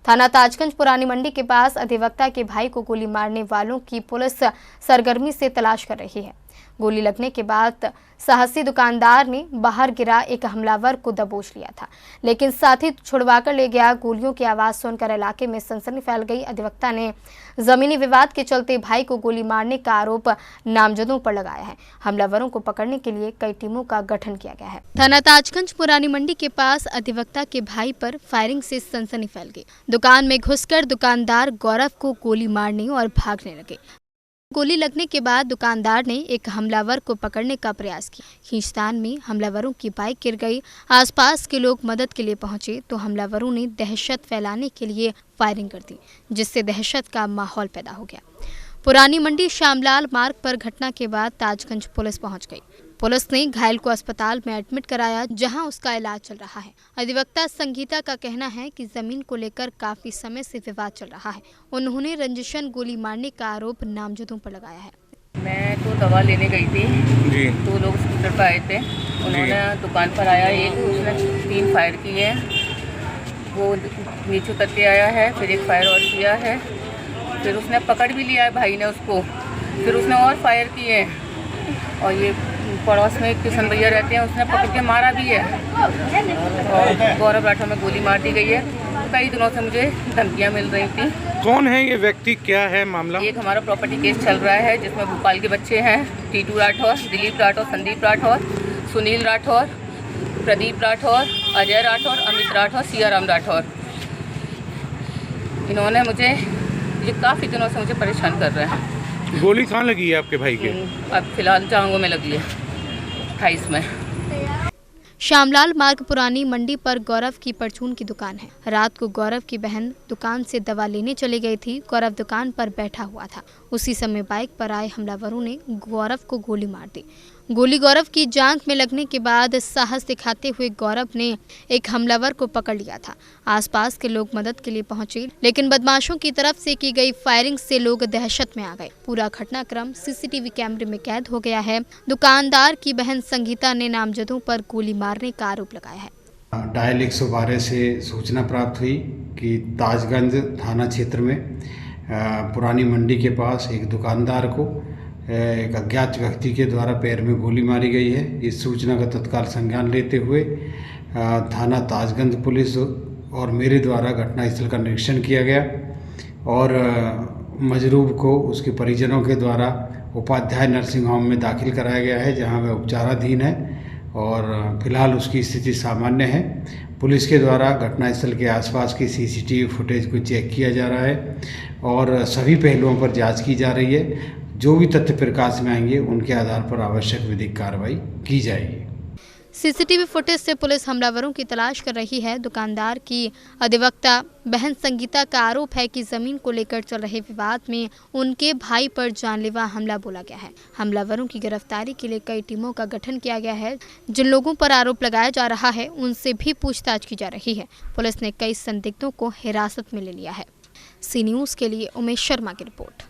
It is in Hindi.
थाना ताजगंज पुरानी मंडी के पास अधिवक्ता के भाई को गोली मारने वालों की पुलिस सरगर्मी से तलाश कर रही है। गोली लगने के बाद साहसी दुकानदार ने बाहर गिरा एक हमलावर को दबोच लिया था, लेकिन साथी छुड़वाकर ले गया। गोलियों की आवाज सुनकर इलाके में सनसनी फैल गई। अधिवक्ता ने जमीनी विवाद के चलते भाई को गोली मारने का आरोप नामजदों पर लगाया है। हमलावरों को पकड़ने के लिए कई टीमों का गठन किया गया है। थाना ताजगंज पुरानी मंडी के पास अधिवक्ता के भाई पर फायरिंग से सनसनी फैल गई। दुकान में घुसकर दुकानदार गौरव को गोली मारने और भागने लगे। गोली लगने के बाद दुकानदार ने एक हमलावर को पकड़ने का प्रयास किया। खींचतान में हमलावरों की बाइक गिर गई। आसपास के लोग मदद के लिए पहुंचे तो हमलावरों ने दहशत फैलाने के लिए फायरिंग कर दी, जिससे दहशत का माहौल पैदा हो गया। पुरानी मंडी श्यामलाल मार्ग पर घटना के बाद ताजगंज पुलिस पहुंच गई। पुलिस ने घायल को अस्पताल में एडमिट कराया, जहां उसका इलाज चल रहा है। अधिवक्ता संगीता का कहना है कि जमीन को लेकर काफी समय से विवाद चल रहा है। उन्होंने रंजिशन गोली मारने का आरोप नामजदों पर लगाया है। मैं तो दवा लेने गई थी जी। 2 लोग स्कूटर पर आए थे। उन्होंने दुकान पर आया, एक उसने 3 फायर किए, वो नीचे उतर के आया है, फिर एक फायर और किया है, फिर उसने पकड़ भी लिया है भाई ने उसको, फिर उसने और फायर किए। और ये पड़ोस में किशन भैया रहते हैं, उसने पकड़ के मारा भी है। और गौरव राठौर में गोली मार दी गई है। कई दिनों से मुझे धमकियां मिल रही थी। कौन है ये व्यक्ति, क्या है मामला? एक हमारा प्रॉपर्टी केस चल रहा है, जिसमें भोपाल के बच्चे हैं, टीटू राठौर, दिलीप राठौर, संदीप राठौर, सुनील राठौर, प्रदीप राठौर, अजय राठौर, अमित राठौर, सियाराम राठौर। इन्होंने मुझे काफ़ी दिनों से मुझे परेशान कर रहे हैं। गोली कहाँ लगी है आपके भाई के? अब फिलहाल जांघों में लगी है, 28 में। श्यामलाल मार्ग पुरानी मंडी पर गौरव की परचून की दुकान है। रात को गौरव की बहन दुकान से दवा लेने चली गई थी। गौरव दुकान पर बैठा हुआ था। उसी समय बाइक पर आए हमलावरों ने गौरव को गोली मार दी। गोली गौरव की जांघ में लगने के बाद साहस दिखाते हुए गौरव ने एक हमलावर को पकड़ लिया था। आसपास के लोग मदद के लिए पहुंचे, लेकिन बदमाशों की तरफ से की गई फायरिंग से लोग दहशत में आ गए। पूरा घटनाक्रम सीसीटीवी कैमरे में कैद हो गया है। दुकानदार की बहन संगीता ने नामजदों पर गोली मारने का आरोप लगाया है। डायल 112 से सूचना प्राप्त हुई कि ताजगंज थाना क्षेत्र में पुरानी मंडी के पास एक दुकानदार को एक अज्ञात व्यक्ति के द्वारा पैर में गोली मारी गई है। इस सूचना का तत्काल संज्ञान लेते हुए थाना ताजगंज पुलिस और मेरे द्वारा घटनास्थल का निरीक्षण किया गया और मजरूब को उसके परिजनों के द्वारा उपाध्याय नर्सिंग होम में दाखिल कराया गया है, जहां वह उपचाराधीन है और फिलहाल उसकी स्थिति सामान्य है। पुलिस के द्वारा घटनास्थल के आसपास की सीसीटीवी फुटेज को चेक किया जा रहा है और सभी पहलुओं पर जांच की जा रही है। जो भी तथ्य प्रकाश में आएंगे उनके आधार पर आवश्यक विधिक कार्रवाई की जाएगी। सीसीटीवी फुटेज से पुलिस हमलावरों की तलाश कर रही है। दुकानदार की अधिवक्ता बहन संगीता का आरोप है कि जमीन को लेकर चल रहे विवाद में उनके भाई पर जानलेवा हमला बोला गया है। हमलावरों की गिरफ्तारी के लिए कई टीमों का गठन किया गया है। जिन लोगों पर आरोप लगाया जा रहा है उनसे भी पूछताछ की जा रही है। पुलिस ने कई संदिग्धों को हिरासत में ले लिया है। सी न्यूज़ के लिए उमेश शर्मा की रिपोर्ट।